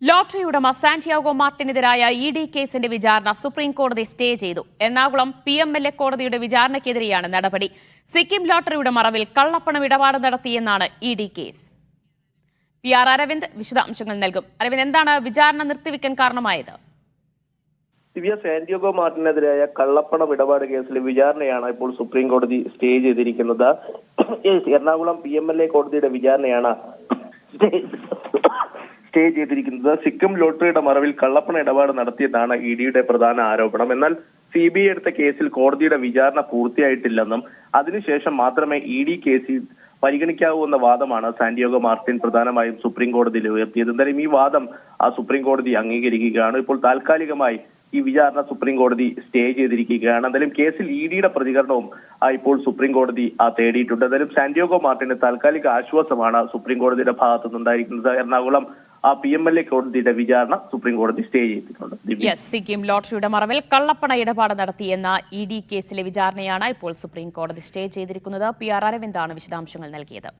Lottery ഉടമ Santiago മാർട്ടിനെതിരായ ED കേസിന്റെ വിചാരണ സുപ്രീം കോടതി സ്റ്റേ ചെയ്തു. എറണാകുളം PMLA കോടതിയുടെ വിചാരണയ്ക്കെതിരെയാണ് നടപടി. സിക്കിം ലോട്ടറിയുടെ മറവിൽ കള്ളപ്പണം ഇടപാട് നടത്തിയെന്നാണ് ഇഡി കേസ്. PR അരവിന്ദ് വിശദാംശങ്ങൾ നൽകും. അരവിന്ദ്, എന്താണ് വിചാരണ നിർത്തിവെക്കാൻ കാരണമായത്? സാന്റിയാഗോ മാർട്ടിനെതിരായ കള്ളപ്പണം ഇടപാട് കേസിലെ വിചാരണയാണ് ഇപ്പോൾ സുപ്രീം കോടതി സ്റ്റേ ചെയ്തിരിക്കുന്നത്. എറണാകുളം PMLA കോടതിയുടെ വിചാരണയാണ് സ്റ്റേ ചെയ്തിരിക്കുന്നത്. സിക്കിം ലോട്ടറിയുടെ മറവിൽ കള്ളപ്പണ ഇടപാട് നടത്തിയതാണ് ഇഡിയുടെ പ്രധാന ആരോപണം. എന്നാൽ CBI എടുത്ത കേസിൽ കോടതിയുടെ വിചാരണ പൂർത്തിയായിട്ടില്ലെന്നും അതിനുശേഷം മാത്രമേ ഇഡി കേസിൽ പരിഗണിക്കാവൂ എന്ന വാദമാണ് സാന്റിയാഗോ മാർട്ടിൻ പ്രധാനമായും സുപ്രീം കോടതിയിൽ ഉയർത്തിയത്. എന്തായാലും ഈ വാദം സുപ്രീം കോടതി അംഗീകരിക്കുകയാണ്. ഇപ്പോൾ താൽക്കാലികമായി ഈ വിചാരണ സുപ്രീം കോടതി സ്റ്റേ ചെയ്തിരിക്കുകയാണ്. എന്തായാലും കേസിൽ ഇഡിയുടെ പ്രതികരണവും ഇപ്പോൾ സുപ്രീം കോടതി തേടിയിട്ടുണ്ട്. എന്തായാലും സാന്റിയാഗോ മാർട്ടിന് താൽക്കാലിക ആശ്വാസമാണ് സുപ്രീം കോടതിയുടെ ഭാഗത്തു നിന്നുണ്ടായിരിക്കുന്നത്. എറണാകുളം PMLA കോടതിയുടെ വിചാരണ സുപ്രീം കോടതി സ്റ്റേ ചെയ്തിട്ടുണ്ട്. സിക്കിം ലോട്ടറിയുടെ മറവിൽ കള്ളപ്പണ ഇടപാട് നടത്തിയെന്ന ഇഡി കേസിലെ വിചാരണയാണ് ഇപ്പോൾ സുപ്രീം കോടതി സ്റ്റേ ചെയ്തിരിക്കുന്നത്. PR അരവിന്ദാണ് വിശദാംശങ്ങൾ നൽകിയത്.